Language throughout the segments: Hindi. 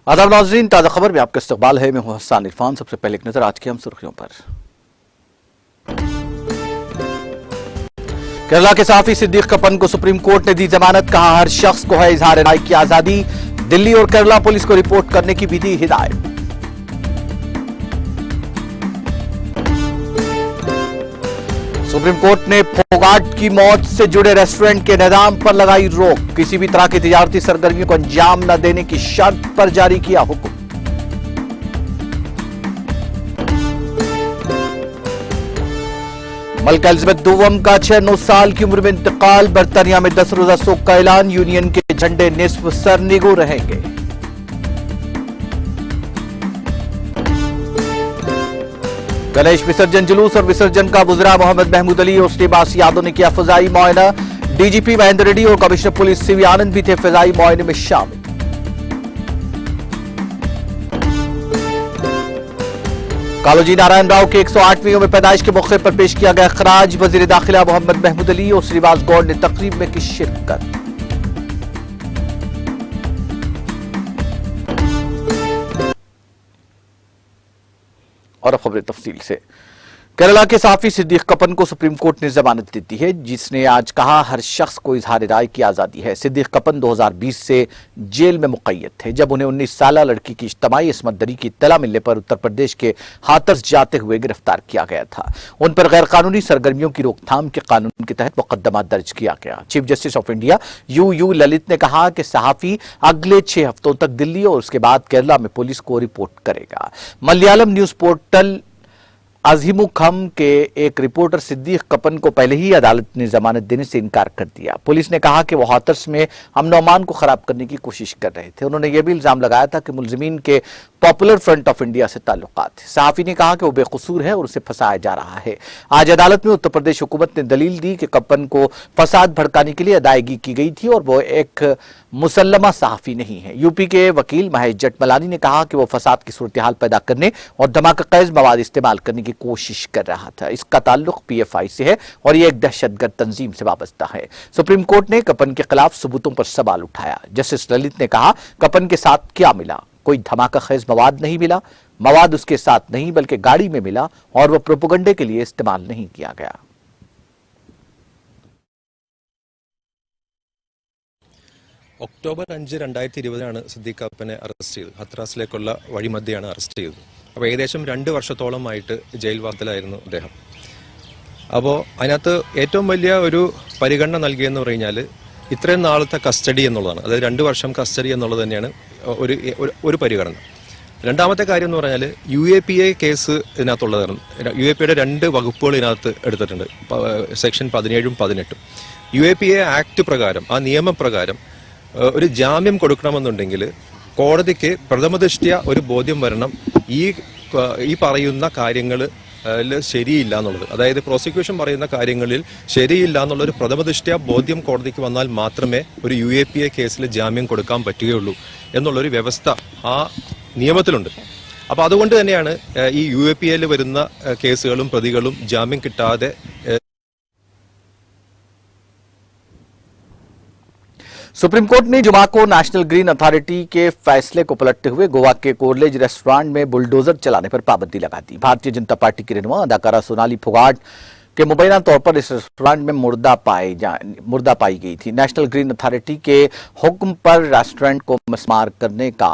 आदाब नाज़रीन, ताज़ा खबर में आपका इस्तकबाल है। मैं हूं हसन इरफान। सबसे पहले एक नजर आज की हम सुर्खियों पर। केरला के सहाफी सिद्दीक कपन को सुप्रीम कोर्ट ने दी जमानत। कहा हर शख्स को है इजहार राय की आजादी। दिल्ली और केरला पुलिस को रिपोर्ट करने की भी दी हिदायत। सुप्रीम कोर्ट ने फोगाट की मौत से जुड़े रेस्टोरेंट के निजाम पर लगाई रोक। किसी भी तरह की तिजारती सरगर्मियों को अंजाम न देने की शर्त पर जारी किया हुक्म। मलका एलिजाबेथ दोम का 96 साल की उम्र में इंतकाल। बर्तानिया में 10 रोजा शोक का ऐलान। यूनियन के झंडे निस्फ सर निगो रहेंगे। गणेश विसर्जन जुलूस और विसर्जन का बुजरा मोहम्मद महमूद अली और श्रीनिवास यादव ने किया फजाई मुआयना। डीजीपी महेंद्र रेड्डी और कमिश्नर पुलिस सीवी आनंद भी थे फजाई मुआयने में शामिल। कालोजी नारायण राव के 108वीं में पैदाइश के मौके पर पेश किया गया खराज। वजीर दाखिला मोहम्मद महमूद अली और श्रीनिवास गौड़ ने तकरीब में की शिरकत। और अब खबरें तफसील से। केरला के सहाफी सिद्दीक कपन को सुप्रीम कोर्ट ने जमानत दे दी है, जिसने आज कहा हर शख्स को इजहार राय की आजादी है। सिद्दीक कपन 2020 से जेल में मुक़य्यद थे, जब उन्हें 19 साला लड़की की इज्तमाई इस्मत दरी की इत्तला मिलने पर उत्तर प्रदेश के हाथरस जाते हुए गिरफ्तार किया गया था। उन पर गैर कानूनी सरगर्मियों की रोकथाम के कानून के तहत मुकदमा दर्ज किया गया। Chief justice of India you Lalit ने कहा कि सहाफी अगले 6 हफ्तों तक दिल्ली और उसके बाद केरला में पुलिस को रिपोर्ट करेगा। मलयालम न्यूज पोर्टल अजीमुखम के एक रिपोर्टर सिद्दीक कपन को पहले ही अदालत ने जमानत देने से इनकार कर दिया। पुलिस ने कहा कि वो हाथरस में अमन और अमान को खराब करने की कोशिश कर रहे थे। उन्होंने यह भी इल्जाम लगाया था कि मुलजिमीन के पॉपुलर फ्रंट ऑफ इंडिया से ताल्लुकात थे। सहाफी ने कहा कि वो बेकसूर है और उसे फंसाया जा रहा है। आज अदालत में उत्तर प्रदेश हुकूमत ने दलील दी कि कपन को फसाद भड़काने के लिए अदायगी की गई थी और वो एक मुसल्लमा सहाफी नहीं है। यूपी के वकील महेश जटमलानी ने कहा कि वो फसाद की सूरत हाल पैदा करने और धमाका खैज मवाद इस्तेमाल करने की कोशिश कर रहा था। इसका ताल्लुक पीएफआई से है और यह एक दहशतगर्द तंजीम से वाबस्ता है। सुप्रीम कोर्ट ने कपन के खिलाफ सबूतों पर सवाल उठाया। जस्टिस ललित ने कहा कपन के साथ क्या मिला? कोई धमाका खैज मवाद नहीं मिला। मवाद उसके साथ नहीं बल्कि गाड़ी में मिला और वह प्रोपेगेंडे के लिए इस्तेमाल नहीं किया गया। ഒക്ടോബർ 5, 2020 സിദ്ദീഖ് കപ്പനെ അറസ്റ്റ് ചെയ്തു. ഹത്രാസിലേക്കുള്ള വഴിമധ്യയാണ് അറസ്റ്റ് ചെയ്തത്. അപ്പോൾ ഏകദേശം 2 വർഷത്തോളമായിട്ട് ജയിൽവാസത്തിലായിരുന്നു അദ്ദേഹം. അപ്പോൾ അതിനകത്ത് ഏറ്റവും വലിയ ഒരു പരിഗണന നൽകിയെന്ന് പറഞ്ഞാൽ ഇത്രയും നാളത്തെ കസ്റ്റഡി എന്നുള്ളതാണ്. അതായത് 2 വർഷം കസ്റ്റഡി എന്നുള്ളത് തന്നെയാണ് ഒരു പരിഗണന. രണ്ടാമത്തെ കാര്യം എന്ന് പറഞ്ഞാൽ UAPA കേസ് ഇതിനകത്തുള്ളതാണ്. UAPAയുടെ 2 വകുപ്പുകൾ ഇതിനകത്ത് എടുത്തിട്ടുണ്ട്, സെക്ഷൻ 17ഉം 18ഉം. UAPA ആക്ട് പ്രകാരം, ആ നിയമപ്രകാരം ഒരു ജാമ്യം കൊടുക്കണമെന്നുണ്ടെങ്കിൽ കോടതിക്ക് പ്രഥമദൃഷ്ട്യ ഒരു ബോധ്യം വരണം ഈ പറയുന്ന കാര്യങ്ങൾ ശരിയില്ല എന്നുള്ളത്. അതായത് പ്രോസിക്യൂഷൻ പറയുന്ന കാര്യങ്ങളിൽ ശരിയില്ല എന്നുള്ളൊരു പ്രഥമദൃഷ്ട്യ ബോധ്യം കോടതിക്ക് വന്നാൽ മാത്രമേ ഒരു UAPA കേസിൽ ജാമ്യം കൊടുക്കാൻ പറ്റുകയുള്ളൂ എന്നുള്ളൊരു വ്യവസ്ഥ ആ നിയമത്തിലുണ്ട്. അപ്പോൾ അതുകൊണ്ട് തന്നെയാണ് ഈ UAPAയിൽ വരുന്ന കേസുകളും പ്രതികളും ജാമ്യം കിട്ടാതെ सुप्रीम कोर्ट ने जुमा को नेशनल ग्रीन अथॉरिटी के फैसले को पलटते हुए गोवा के कोरलेज रेस्टोरेंट में बुलडोजर चलाने पर पाबंदी लगा दी। भारतीय जनता पार्टी की रहनुमा अदाकारा सोनाली फोगाट के मुबैना तौर पर इस रेस्टोरेंट में मुर्दा पाई गई थी। नेशनल ग्रीन अथॉरिटी के हुक्म पर रेस्टोरेंट को मिसमार करने का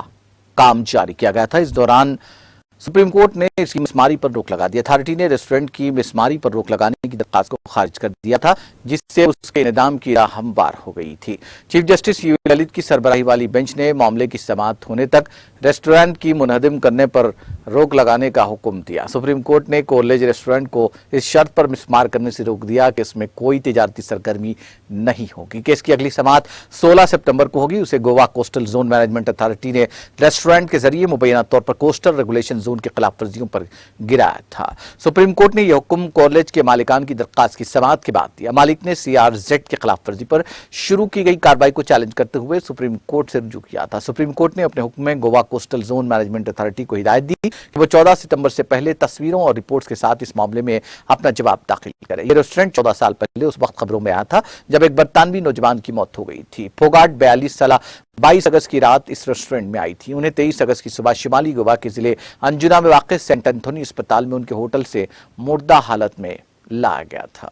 काम जारी किया गया था। इस दौरान सुप्रीम कोर्ट ने इसकी मिसमारी पर रोक लगा दी। अथॉरिटी ने रेस्टोरेंट की मिसमारी पर रोक लगाने की दरखास्त को खारिज कर दिया था, जिससे उसके निदाम की राह हमवार हो गई थी। चीफ जस्टिस यू ललित की सरबराही वाली बेंच ने मामले की समाअत होने तक रेस्टोरेंट की मुनहदिम करने पर रोक लगाने का हुक्म दिया। सुप्रीम कोर्ट ने कोरलेज रेस्टोरेंट को इस शर्त पर मिसमार करने से रोक दिया कि इसमें कोई तिजारती सरगर्मी नहीं होगी। केस की अगली समाअत 16 सितंबर को होगी। उसे Goa coastal zone management authority ने रेस्टोरेंट के जरिए मुबैना तौर पर कोस्टल रेगुलेशन जोन जोन की खिलाफवर्जियों पर गिराया था। सुप्रीम कोर्ट ने यह हुक्म कॉलेज के मालिकान की दरखास्त की समाअत के बाद दिया। मालिक ने CRZ की खिलाफवर्जी पर शुरू की गई कार्रवाई को चैलेंज करते हुए सुप्रीम कोर्ट से रुजू किया था। सुप्रीम कोर्ट ने अपने हुक्म में Goa coastal zone management authority को हिदायत दी कि वो 14 सितंबर से पहले तस्वीरों और रिपोर्ट्स के साथ इस मामले में अपना जवाब दाखिल करे। यह रेस्टोरेंट 14 साल पहले उस वक्त खबरों में आया था जब एक बरतानवी नौजवान की मौत हो गई थी। फोगाट 42 साल 22 अगस्त की रात इस रेस्टोरेंट में आई थी। उन्हें 23 अगस्त की सुबह शिमाली गोवा के जिले अंजुना में वाक़ सेंट एंथोनी अस्पताल में उनके होटल से मुर्दा हालत में लाया गया था।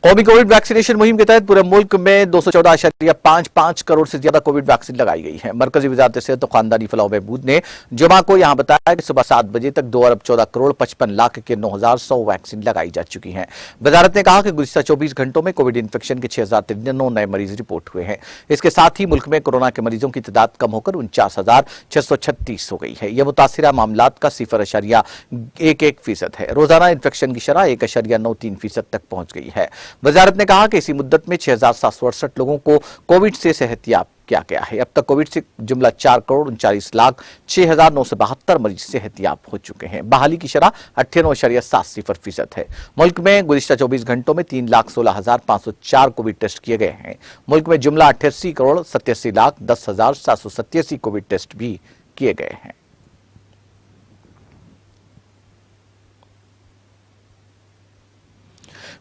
कौमी कोविड वैक्सीनेशन मुहिम के तहत पूरे मुल्क में 214.55 करोड़ से ज्यादा कोविड वैक्सीन लगाई गई है। मरकजी वजारत सेहत और खानदानी फलाह महमूद ने जुमा को यहां बताया कि सुबह 7 बजे तक 2 अरब 14 करोड़ 55 लाख के 9,100 वैक्सीन लगाई जा चुकी हैं। वजारत ने कहा कि गुज़िश्ता 24 घंटों में कोविड इन्फेक्शन के 6,093 नए मरीज रिपोर्ट हुए हैं। इसके साथ ही मुल्क में कोरोना के मरीजों की तादाद कम होकर 49,636 हो गई है। यह मुतासिरा मामलात का 0.11% है। रोजाना इन्फेक्शन की शरह 1.93% तक पहुंच गई है। वजारत ने कहा कि इसी मुद्दत में 6,768 लोगों को कोविड से सेहतियाब किया गया है। अब तक कोविड से जुमला 4,39,06,972 मरीज सेहतियाब हो चुके हैं। बहाली की शरह 98.70% है। मुल्क में गुज़िश्ता 24 घंटों में 3,16,504 कोविड टेस्ट किए गए हैं। मुल्क में जुमला 88,87,10,787 कोविड टेस्ट भी किए गए हैं।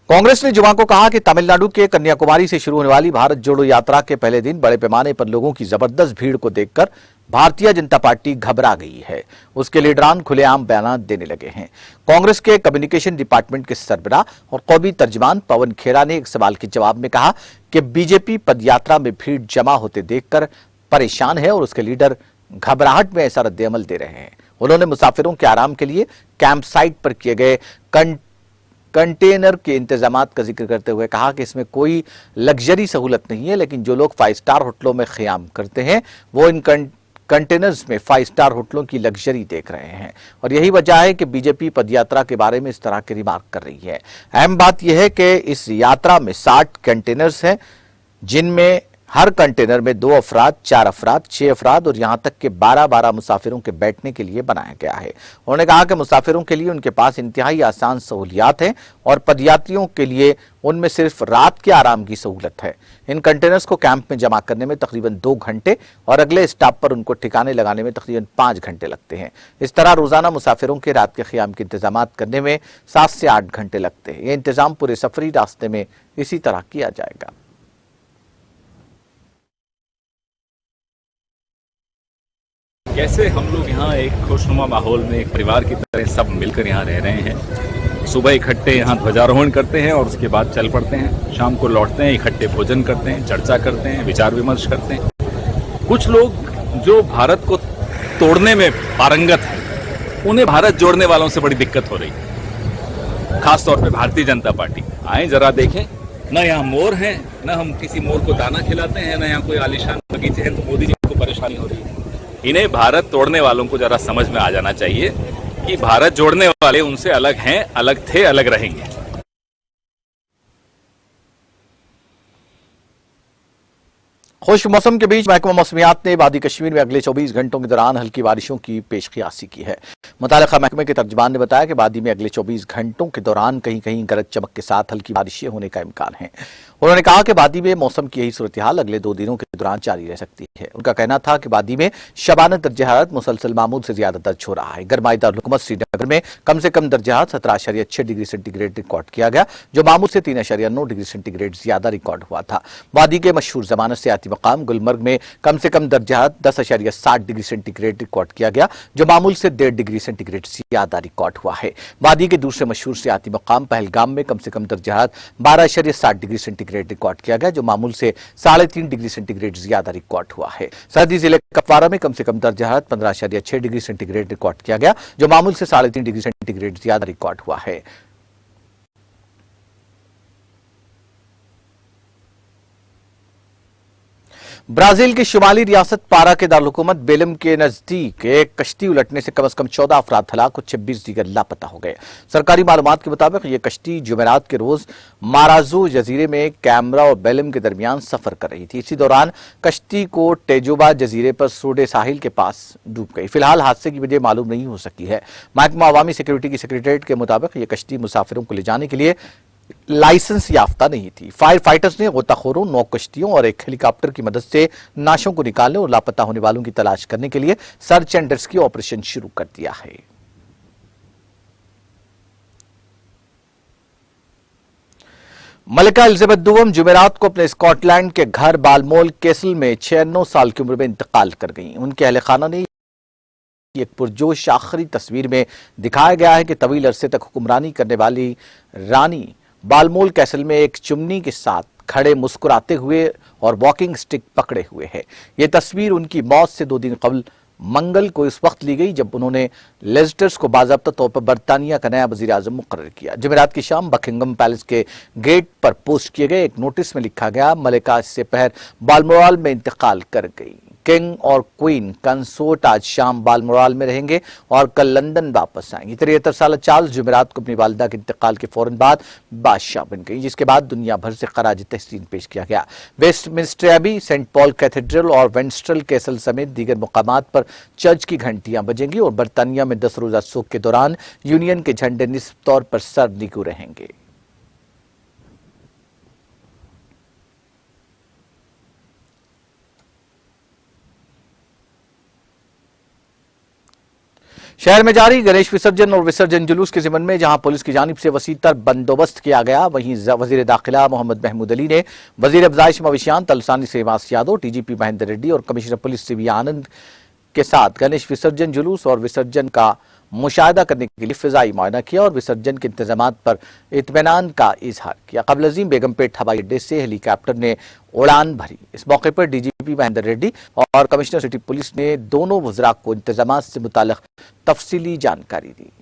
कांग्रेस ने जुमा को कहा कि तमिलनाडु के कन्याकुमारी से शुरू होने वाली भारत जोड़ो यात्रा के पहले दिन बड़े पैमाने पर लोगों की जबरदस्त भीड़ को देखकर भारतीय जनता पार्टी घबरा गई है। उसके लीडरान खुलेआम बयान देने लगे हैं। कांग्रेस के कम्युनिकेशन डिपार्टमेंट के सरबराह और कौमी तर्जमान पवन खेड़ा ने एक सवाल के जवाब में कहा कि बीजेपी पदयात्रा में भीड़ जमा होते देखकर परेशान है और उसके लीडर घबराहट में ऐसा रद्द-ए-अमल दे रहे हैं। उन्होंने मुसाफिरों के आराम के लिए कैंप साइट पर किए गए कंटेनर के इंतजामात का जिक्र करते हुए कहा कि इसमें कोई लग्जरी सहूलत नहीं है, लेकिन जो लोग 5 स्टार होटलों में ख़याम करते हैं वो इन कंटेनर्स में 5 स्टार होटलों की लग्जरी देख रहे हैं और यही वजह है कि बीजेपी पदयात्रा के बारे में इस तरह की रिमार्क कर रही है। अहम बात यह है कि इस यात्रा में 60 कंटेनर्स हैं, जिनमें हर कंटेनर में 2 अफराद, 4 अफराद, 6 अफराद और यहां तक कि 12-12 मुसाफिरों के बैठने के लिए बनाया गया है। उन्होंने कहा कि मुसाफिरों के लिए उनके पास इंतहाई आसान सहूलियात हैं और पदयात्रियों के लिए उनमें सिर्फ रात के आराम की सहूलत है। इन कंटेनर्स को कैंप में जमा करने में तकरीबन 2 घंटे और अगले स्टॉप पर उनको ठिकाने लगाने में तकरीबन 5 घंटे लगते हैं। इस तरह रोजाना मुसाफिरों के रात के क़याम के इंतजाम करने में 7 से 8 घंटे लगते हैं। यह इंतजाम पूरे सफरी रास्ते में इसी तरह किया जाएगा। कैसे हम लोग यहाँ एक खुशनुमा माहौल में एक परिवार की तरह सब मिलकर यहाँ रह रहे हैं। सुबह इकट्ठे यहाँ ध्वजारोहण करते हैं और उसके बाद चल पड़ते हैं। शाम को लौटते हैं, इकट्ठे भोजन करते हैं, चर्चा करते हैं, विचार विमर्श करते हैं। कुछ लोग जो भारत को तोड़ने में पारंगत हैं, उन्हें भारत जोड़ने वालों से बड़ी दिक्कत हो रही है, खासतौर पर भारतीय जनता पार्टी। आए जरा देखें, न यहाँ मोर हैं, न हम किसी मोर को दाना खिलाते हैं, न यहाँ कोई आलीशान बगीचे हैं, तो मोदी जी को परेशानी हो रही है। इन्हें भारत तोड़ने वालों को जरा समझ में आ जाना चाहिए कि भारत जोड़ने वाले उनसे अलग हैं, अलग थे, अलग रहेंगे। खुश मौसम के बीच महकमा मौसमियात ने वादी कश्मीर में अगले 24 घंटों के दौरान हल्की बारिशों की पेशकियासी की है। मुतालिका महकमे के तर्जमान ने बताया कि वादी में अगले 24 घंटों के दौरान कहीं कहीं गरज चमक के साथ हल्की बारिशें होने का इम्कान है। उन्होंने कहा कि वादी में मौसम की यही सूरत हाल अगले 2 दिनों के दौरान जारी रह सकती है। उनका कहना था कि वादी में शबाना दर्ज हरारत मुसलसल मामूल से ज्यादा दर्ज हो रहा है। गरमाई दारुल श्रीनगर में कम से कम दर्ज हरारत 17.6 डिग्री सेंटीग्रेड रिकॉर्ड किया गया, जो मामूल से 3.9 डिग्री सेंटीग्रेड ज्यादा रिकॉर्ड हुआ था। वादी के मशहूर जमानत सियाती मकाम गुलमर्ग में कम से कम दर्ज हरारत 10.7 डिग्री सेंटीग्रेड रिकॉर्ड किया गया, जो मामूल से 1.5 डिग्री सेंटीग्रेड ज्यादा रिकॉर्ड हुआ है। वादी के दूसरे मशहूर सियाती मकाम पहलगाम में कम से कम दर्ज हरारत 12.7 डिग्री सेंटीग्रेड रिकॉर्ड किया गया, जो मामूल से 3.5 डिग्री सेंटीग्रेड ज्यादा रिकॉर्ड हुआ है। सरहदी जिले कपवारा में कम से कम दर्ज हरारत 15.6 डिग्री सेंटीग्रेड रिकॉर्ड किया गया, जो मामूल से 3.5 डिग्री सेंटीग्रेड ज्यादा रिकॉर्ड हुआ है। ब्राजील की शुमाली रियासत पारा के दारुलहुकूमत बेलम के नजदीक एक कश्ती उलटने से कम से कम 14 अफराद हलाक और 26 दीगर लापता हो गए। सरकारी मालूमात के मुताबिक ये कश्ती जुमेरात के रोज माराजू जजीरे में कैमरा और बेलम के दरमियान सफर कर रही थी। इसी दौरान कश्ती को टेजोबा जजीरे पर सोडे साहिल के पास डूब गई। फिलहाल हादसे की वजह मालूम नहीं हो सकी है। महकमा अवामी सिक्योरिटी की सेक्रेटरीट के मुताबिक ये कश्ती मुसाफिरों को ले जाने के लिए लाइसेंस याफ्ता नहीं थी। फायर फाइटर्स ने गोताखोरों, 9 कश्तियों और एक हेलीकॉप्टर की मदद से नाशों को निकालने और लापता होने वालों की तलाश करने के लिए सर्च एंड रेस्क्यू ऑपरेशन शुरू कर दिया है। मलिका एलिजाबेथ दुवम जुमेरात को अपने स्कॉटलैंड के घर बालमोल कैसल में 96 साल की उम्र में इंतकाल कर गईं। उनके अहले खाना ने एक पुरजोश आखिरी तस्वीर में दिखाया गया है कि तवील अरसे तक हुक्मरानी करने वाली रानी बालमोल कैसल में एक चुमनी के साथ खड़े मुस्कुराते हुए और वॉकिंग स्टिक पकड़े हुए है। यह तस्वीर उनकी मौत से 2 दिन कबल मंगल को इस वक्त ली गई जब उन्होंने लेस्टर्स को बाज़ाब्ता तौर पर बरतानिया का नया वज़ीर आज़म मुकर्रर किया। जुमेरात की शाम बकिंगम पैलेस के गेट पर पोस्ट किए गए एक नोटिस में लिखा गया, मलिका इससे पहर बालमोराल में इंतकाल कर गई। किंग और क्वीन कंसोर्ट आज शाम बालमोराल में रहेंगे और कल लंदन वापस आएंगे। 73 साल चार्ल्स जुमेरात को अपनी वालिदा के इंतकाल के फौरन बाद बादशाह बन गई, जिसके बाद दुनिया भर से खराज तहसीन पेश किया गया। Westminster Abbey, Saint Paul Cathedral और वेंस्ट्रल कैसल समेत दीगर मुकामात पर चर्च की घंटियां बजेंगी और बरतानिया में 10 रोजा सोग के दौरान यूनियन के झंडे निस्फ तौर पर सर निगू रहेंगे। शहर में जारी गणेश विसर्जन और विसर्जन जुलूस के ज़िमन में जहां पुलिस की जानिब से वसीतर बंदोबस्त किया गया, वहीं वजीर दाखिला मोहम्मद महमूद अली ने वजीर अफजाइश मवेशियान तलसानी श्रीनिवास यादव, टीजीपी महेंद्र रेड्डी और कमिश्नर पुलिस सीवी आनंद के साथ गणेश विसर्जन जुलूस और विसर्जन का मुशाहिदा करने के लिए फिजाई मुआयना किया और विसर्जन के इंतजामात पर इत्मीनान का इजहार किया। कबल अजीम बेगमपेट हवाई अड्डे से हेलीकॉप्टर ने उड़ान भरी। इस मौके पर डीजीपी महेंद्र रेड्डी और कमिश्नर सिटी पुलिस ने दोनों वज़रा को इंतजामात से मुताल्लिक तफसीली जानकारी दी।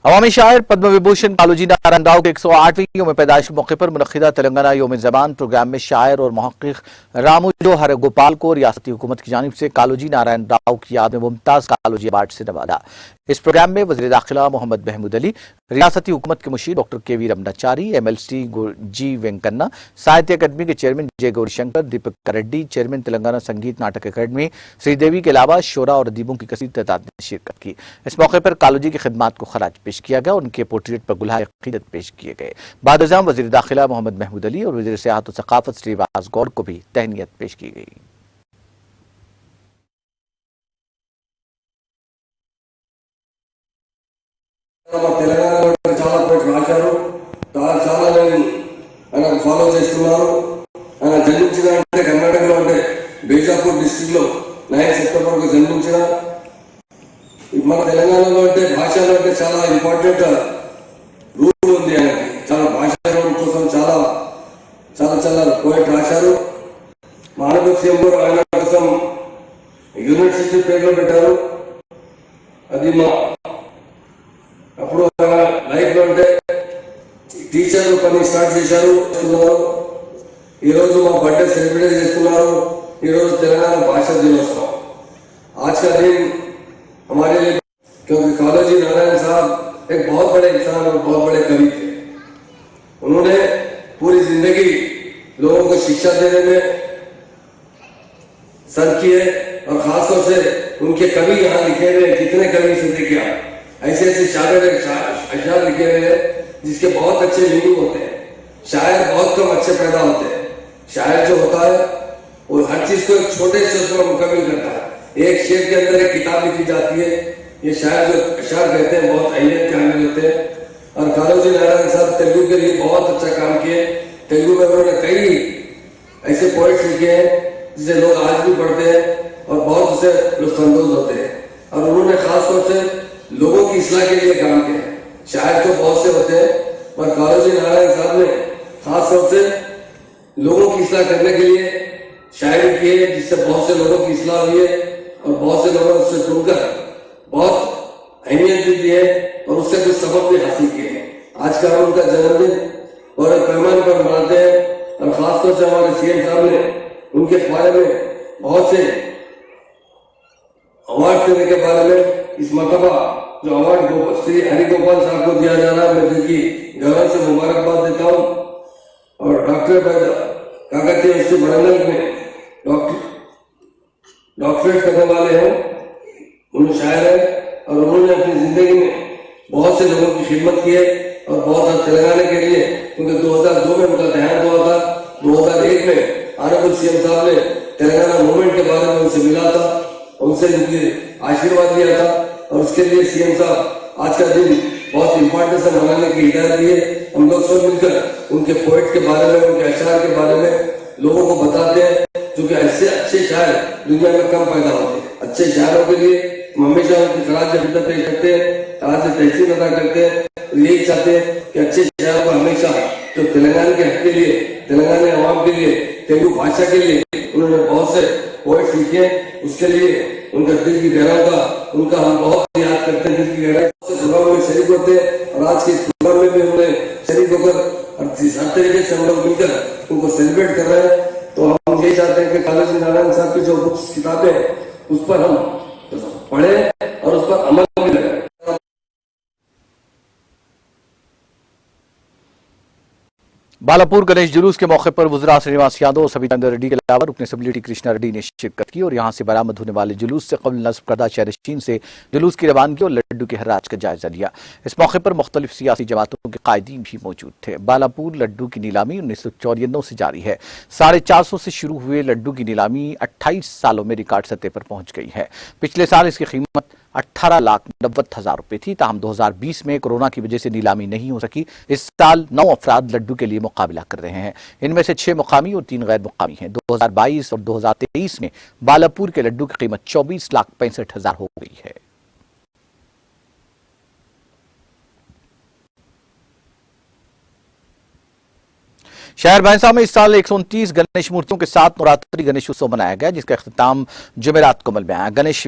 अवामी शायर पद्म विभूषण कालूजी नारायण राव के 108वीं यौम पैदाइश के मौके पर मुनक्किदा तेलंगाना यौम ज़बान प्रोग्राम में शायर और मुहक्किक रामूजो हर गोपाल को रियासती हुकूमत की जानिब से कालूजी नारायण राव की याद में मुमताज कालूजी अवार्ड से नवाजा। इस प्रोग्राम में वज़ीर दाखिला मोहम्मद महमूद अली, रियासती हुकूमत के मुशीर डॉक्टर के.वी. रमनाचारी, MLC जी वेंकन्ना, साहित्य अकादमी के चेयरमैन जय गौरीशंकर, दीपक रेड्डी, चेयरमैन तेलंगाना संगीत नाटक अकादमी श्रीदेवी के अलावा शोरा और अदीबों की कसीर तादाद ने शिरकत की। इस मौके पर कालूजी की खिदमात को खराज पेश किया गया। उनके पोर्ट्रेट पर गुलहार अकीदत पेश किए गए। बाद अज़ाम वज़ीर दाखिला मोहम्मद महमूद अली और वज़ीर सियाहत और सकाफत श्रीवास गौड़ को भी तहनीत पेश की गई। తెలంగాణ చాలా పేరు రాశారు, చాలా నేను ఆయన ఫాలో చేస్తున్నారు. ఆయన జన్మించిన అంటే కర్ణాటకలో అంటే బీజాపూర్ డిస్ట్రిక్ట్ లో 9 సెప్టెంబర్ జన్మించిన. మన తెలంగాణలో అంటే భాషలో అంటే చాలా ఇంపార్టెంట్ రూల్ ఉంది. ఆయనకి చాలా భాషల కోసం చాలా చాలా చాలా పోయిట్ రాశారు. మానవ సీఎం ఆయన కోసం యూనివర్సిటీ పేరులో పెట్టారు. అది మా అప్పుడు లైఫ్ లో అంటే టీచర్ పని స్టార్ట్ చేశారు. ఈ రోజు మా బర్త్డే सेलिब्रेट చేస్తున్నారు. ఈ రోజు తెలంగాణ భాషా దినోత్సవం. आज का दिन हमारे लिए, क्योंकि कालूजी नारायण साहब एक बहुत बड़े इंसान और बहुत बड़े कवि थे. उन्होंने पूरी जिंदगी लोगों को शिक्षा देने में सर किए और खासतौर से उनके कवि यहाँ लिखे हुए जितने कवि से देखिए ऐसे ऐसे शायर अशआर लिखे हुए हैं जिसके बहुत अच्छे मीनिंग होते हैं. शायर बहुत कम अच्छे पैदा होते हैं. शायर जो होता है वो हर चीज को एक छोटे शब्द में मुकम्मल करता है. एक शेर के अंदर एक किताब लिखी जाती है. ये शायर जो अशआर कहते हैं बहुत अहमियत के हामिल होते हैं. और कालूजी नारायण साहब तेलुगु के लिए बहुत अच्छा काम किए. तेलुगु में उन्होंने कई ऐसे पोइट्स लिखे हैं जिसे लोग आज भी पढ़ते हैं और बहुत उसे लुत्फानंदोज होते हैं. और उन्होंने खासतौर से लोगों की इस्लाह के लिए काम किया. शायर तो बहुत से होते हैं पर कालूजी नारायण साहब ने खास तौर से लोगों की इस्लाह करने के लिए शायरी की है, जिससे बहुत से लोगों की इस्लाह हुई है और बहुत से लोगों ने उससे सुनकर बहुत अहमियत भी दी है और उससे कुछ सबक भी हासिल किए हैं। आज का हम उनका जन्मदिन बड़े पैमाने पर मनाते हैं और खासतौर से हमारे सीएम साहब ने उनके बारे में बहुत से अवार्ड देने के बारे में इस मरतबा जो अवार्ड श्री हरिगोपाल साहब को दिया जा रहा है, मैं दिल की गौरव से मुबारकबाद देता हूँ। और डॉक्टर काकतीय विश्वविद्यालय में डॉक्टरेट करने वाले हैं, उन्हें शायर है और उन्होंने अपनी जिंदगी में बहुत से लोगों की खिदमत की है और बहुत तेलंगाना के लिए, क्योंकि 2002 में उनका देहांत हुआ था। 2001 में ऑनरेबल सीएम साहब ने तेलंगाना मूवमेंट के बारे में उनसे मिला था, उनसे उनके आशीर्वाद लिया था और उसके लिए सीएम साहब आज का दिन बहुत इंपॉर्टेंट से मनाने की हिदायत दी है। हम लोग सब मिलकर उनके पोएट के बारे में, उनके अशार के बारे में लोगों को बताते हैं, क्योंकि ऐसे अच्छे शायर दुनिया में कम पैदा होते हैं। अच्छे शायरों के लिए हम हमेशा उनकी खराज खिदमत पेश करते हैं, खराज तहसीन अदा करते हैं। यही चाहते हैं कि अच्छे शायरों को हमेशा जो तेलंगाना के हक के लिए, तेलंगाना अवाम के लिए, तेलुगु भाषा के लिए उन्होंने बहुत से पोएट्स लिखे, उसके लिए उनका दिल की गहराई का उनका हम बहुत याद करते हैं। दिल की गहराई से प्रोग्राम में शरीक होते हैं और आज के इस प्रोग्राम में भी हमने शरीक होकर हर तरीके से हम लोग मिलकर उनको सेलिब्रेट कर रहे हैं। तो हम यही चाहते हैं कि कालूजी नारायण साहब की जो बुक्स किताबें उस पर हम पढ़े और उस पर अमल भी लगाए। बालापुर गणेश जुलूस के मौके पर वुज़रा श्रीनिवास यादव और सविता रेड्डी के अलावा रुकन असेंबली टी कृष्णा रेड्डी ने शिरकत की और यहां से बरामद होने वाले जुलूस से कबल नस्ब करदा शहर से जुलूस की रवानगी और लड्डू के हराज का जायजा लिया। इस मौके पर मुख्तलिफ सियासी जमातों के कायदीन भी मौजूद थे। बालापुर लड्डू की नीलामी 1994 से जारी है। 450 से शुरू हुए लड्डू की नीलामी 28 सालों में रिकॉर्ड सतह पर पहुंच गई है। पिछले साल इसकी कीमत 18,90,000 रुपए थी। ताहम 2020 में कोरोना की वजह से नीलामी नहीं हो सकी। इस साल 9 अफराद लड्डू के लिए मुकाबला कर रहे हैं। इनमें से 6 मुकामी और 3 गैर मुकामी हैं। 2022 और 2023 में बालापुर के लड्डू की कीमत 24,65,000 हो गई है। शहर भैंसा में इस साल 129 गणेश मूर्तियों के साथ नवरात्रि गणेश उत्सव मनाया गया, जिसका अख्तिताम जुमेरात को अमल में आया। गणेश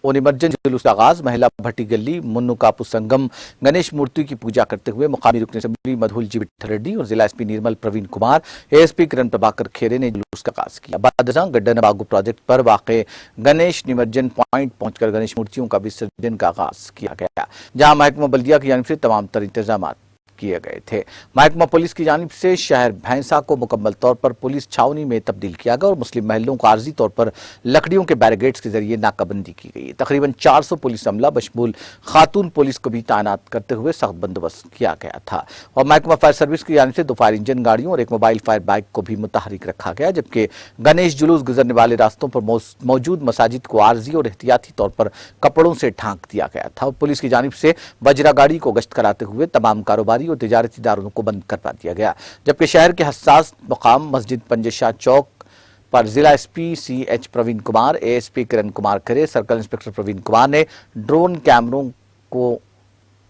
निमज्जन जुलूस का आगाज महिला भट्टी गली मुन्नू कापू संगम गणेश मूर्ति की पूजा करते हुए मुकामी रुकन असेंबली मधुल जी विठल रेड्डी और जिला एसपी निर्मल प्रवीण कुमार, एएसपी किरण प्रभाकर खेरे ने जुलूस का आगाज किया। बादशाह गड्ढा बागू प्रोजेक्ट पर वाक़े गणेश निमज्जन पॉइंट पहुंचकर गणेश मूर्तियों का विसर्जन का आगाज किया गया, जहां महकमा बल्दिया की जानिब से तमाम तर इंतजाम किए गए थे। महकमा पुलिस की जानिब से शहर भैंसा को मुकम्मल तौर पर पुलिस छावनी में तब्दील किया गया और मुस्लिम महलों को आर्जी तौर पर लकड़ियों के बैरिकेड्स के जरिए नाकाबंदी की गई। तकरीबन 400 पुलिस अमला बशमूल खातून पुलिस को भी तैनात करते हुए सख्त बंदोबस्त किया गया था और महकमा फायर सर्विस की जानिब से 2 फायर इंजन गाड़ियों और एक मोबाइल फायर बाइक को भी मुतहरिक रखा गया, जबकि गणेश जुलूस गुजरने वाले रास्तों पर मौजूद मसाजिद को आर्जी और एहतियाती तौर पर कपड़ों से ढांक दिया गया था और पुलिस की जानिब से वज्रा गाड़ी को गश्त कराते हुए तमाम कारोबारी और तिजारती इदारों को बंद करवा दिया गया। जबकि शहर के हसास मुकाम मस्जिद पंजशाह चौक पर जिला SP CH Praveen Kumar, ASP Kiran Kumar Khare, circle inspector Praveen Kumar ने ड्रोन कैमरों को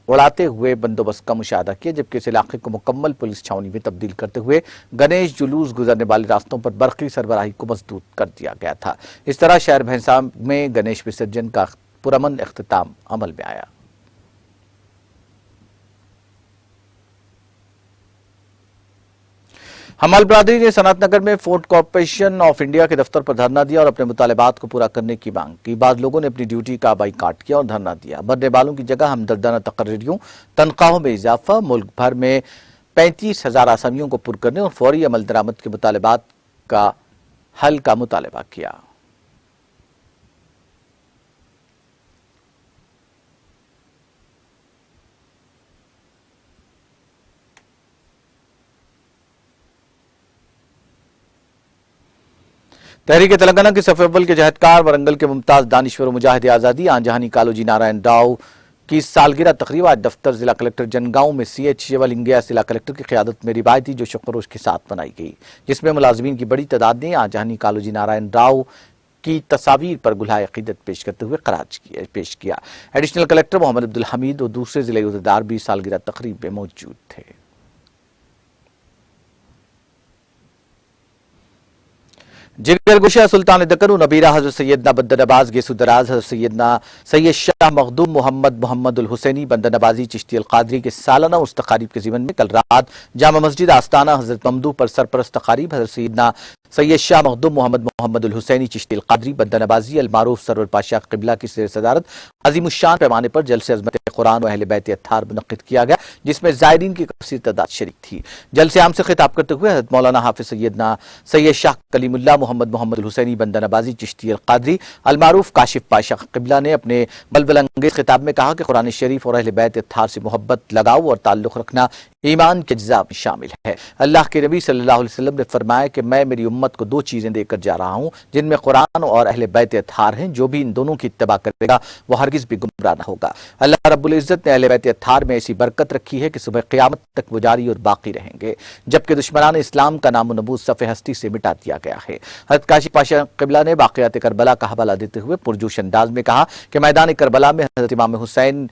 उड़ाते हुए बंदोबस्त का मुशाहदा किया, जबकि इस इलाके को मुकम्मल पुलिस छावनी में तब्दील करते हुए गणेश जुलूस गुजरने वाले रास्तों पर बरक़ी सरबराही को मजबूत कर दिया गया था। इस तरह शहर भैंसा में गणेश विसर्जन का पुरअमन इख्तिताम अमल में आया। हमाल बरादरी ने सनत नगर में फोर्ट कॉर्पोरेशन ऑफ इंडिया के दफ्तर पर धरना दिया और अपने मुतालबात को पूरा करने की मांग की। बाद लोगों ने अपनी ड्यूटी का बाइकाट किया और धरना दिया। मरने वालों की जगह हमदर्दाना तकर्रियों, तनख्वाहों में इजाफा, मुल्क भर में 35,000 आसामियों को पुर करने और फौरी अमल दरामद के मुतालबात का हल का मुतालबा किया। तहरीक तेलंगाना के सफ़े अव्वल के जहदकार वरंगल के मुमताज दानिश्वर मुजाहिद आज़ादी आंजहानी कालोजी नारायण राव की सालगिरह तकरीब आज दफ्तर जिला कलेक्टर जनगांव में सीएच शिवलिंगया जिला कलेक्टर की क़यादत में रिवायती जोश व खरोश के साथ मनाई गई, जिसमें मुलाजिमीन की बड़ी तादाद ने आंजहानी कालोजी नारायण राव की तस्वीर पर गुलाए अकीदत पेश करते हुए खराज पेश किया। एडिशनल कलेक्टर मोहम्मद अब्दुल हमीद और दूसरे जिले उहदेदार भी सालगिरह तकरीब में मौजूद थे। जिगर गुशा सुल्तान दक्कन नबीरा हजरत सैयदना बंदर नवाज गेसु दराज हजरत सैयदना सैयद शाह मखदूम मोहम्मद उल हुसैनी बंदर नवाजी चिश्ती अल कादरी के सालाना उस तकारीब के जीवन में कल रात जामा मस्जिद आस्ताना हजरत ममदू पर सरपरस्त तकारीब हजरत सैयदना सैयद शाह मखदूम मोहम्मद उल हुसैनी चिश्ती अल कादरी बंदर नवाजी अल मारूफ सरवर पाशाह किबला की सैर सदारत अजीमुशान पैमाने पर जलसे अज़मत कुरान व अहले बैत अत्हार मुनक्किद किया गया, जिसमें ज़ायरीन की कसीर तादाद शरीक थी। जलसे आम से खिताब करते हुए हज़रत मौलाना हाफिज सैयदना सैयद शाह कलीमुल्लाह मोहम्मद उल हुसैनी बंदर नवाजी चिश्ती अल कादरी अल मारूफ काशिफ पाशाह किबला ने अपने बलबल अंगेज खिताब में कहा कि कुरान शरीफ और अहले बैत अत्हार से मोहब्बत, लगाव और ताल्लुक़ रखना ईमान के अज्जा में शामिल है। अल्लाह के नबी सल्लल्लाहु अलैहि वसल्लम ने फरमाया कि मैं मेरी उम्मत को दो चीजें देकर जा रहा हूं, जिनमें कुरान और अहले बैत अत्हार हैं। जो भी इन दोनों की इत्तबा करेगा वो हरगिज भी गुमराह न होगा। अल्लाह रब्बुल इज्जत ने अहले बैत अत्हार में ऐसी बरकत रखी है कि सुबह क़यामत तक वो जारी और बाकी रहेंगे, जबकि दुश्मनान इस्लाम का नाम नबूद सफ़े हस्ती से मिटा दिया गया है। हज़रत काशिफ पाशा किबला ने वाक़यात करबला का हवाला देते हुए पुरजोश अंदाज में कहा कि मैदान करबला में हज़रत इमाम हुसैन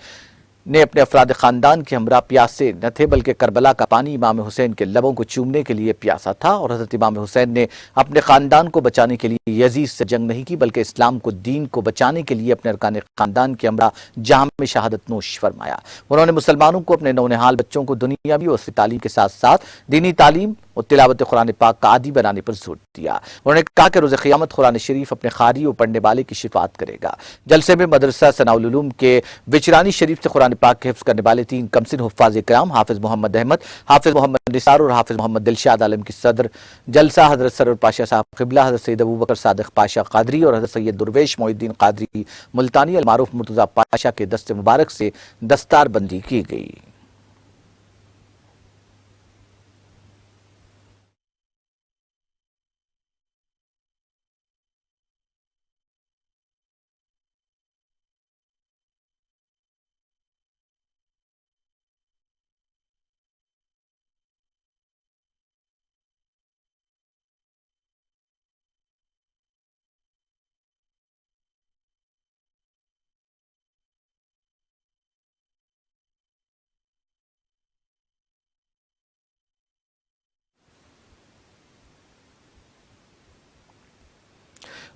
ने अपने अफराद खानदान के हमरा प्यासे न थे, बल्कि करबला का पानी इमाम हुसैन के लबों को चूमने के लिए प्यासा था। और हजरत इमाम हुसैन ने अपने खानदान को बचाने के लिए यजीद से जंग नहीं की, बल्कि इस्लाम को, दीन को बचाने के लिए अपने अरकान खानदान के हमरा जाम में शहादत नोश फरमाया। उन्होंने मुसलमानों को अपने नौनिहाल बच्चों को दुनियावी और तालीम के साथ साथ दीनी तालीम और तिलावत कुरान पाक का आदी बनाने पर जोर दिया। उन्होंने कहा कि रोज़ क़यामत कुरान शरीफ अपने खारी और पढ़ने वाले की शिफात करेगा। जलसे में मदरसा सनाउल उलूम के विचरानी शरीफ से कुरान पाक के हिफ्ज़ करने वाले 3 कमसिन हुफ़्फ़ाज़ इकराम हाफिज़ मोहम्मद अहमद, हाफिज़ मोहम्मद निसार और हाफिज़ मोहम्मद दिलशाद आलम की सदर जलसा हज़रत सरवर पाशा साहब क़िबला, हज़रत सैयद अबू बकर सादिक़ पाशा क़ादरी और हज़रत सैयद दुरवेश मोइनुद्दीन क़ादरी मुल्तानी अल मारूफ मुर्तज़ा पाशा के दस्ते मुबारक से दस्तारबंदी की गई।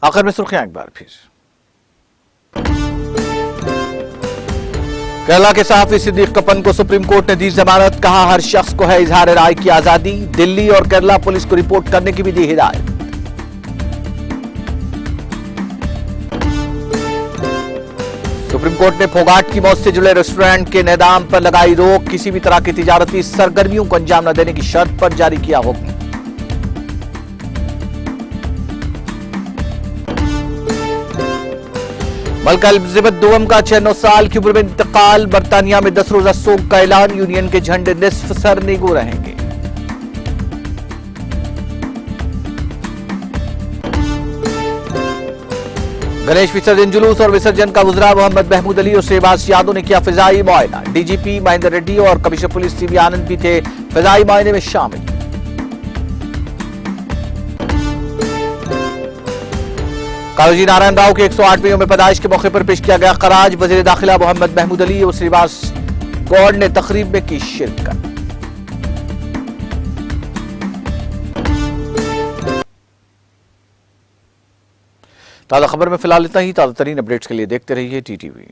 आखिर में सुर्खियां एक बार फिर। केरला के सहाफी सिद्दीक कपन को सुप्रीम कोर्ट ने दी जमानत, कहा हर शख्स को है इजहार राय की आजादी। दिल्ली और केरला पुलिस को रिपोर्ट करने की भी दी हिदायत। सुप्रीम कोर्ट ने फोगाट की मौत से जुड़े रेस्टोरेंट के नेदाम पर लगाई रोक, किसी भी तरह की तिजारती सरगर्मियों को अंजाम न देने की शर्त पर जारी किया हुक्म। मलका एलिज़ाबेथ दोम का 96 साल की उम्र में इंतकाल। बरतानिया में 10 रोजा सोग का ऐलान, यूनियन के झंडे निस्फ सर निगो रहेंगे। गणेश विसर्जन जुलूस और विसर्जन का वुज़रा मोहम्मद महमूद अली और शहबाज यादव ने किया फिजाई मुआयना। डीजीपी महेंद्र रेड्डी और कमिश्नर पुलिस सीबी आनंद भी थे फिजाई मुआयने में शामिल। काजी नारायण राव के 108वीं में पैदाइश के मौके पर पेश किया गया खराज। वजीर दाखिला मोहम्मद महमूद अली और श्रीवास गौड़ ने तकरीब में की शिरकत। ताज़ा खबर में फिलहाल इतना ही। ताज़ा तरीन अपडेट्स के लिए देखते रहिए TTV।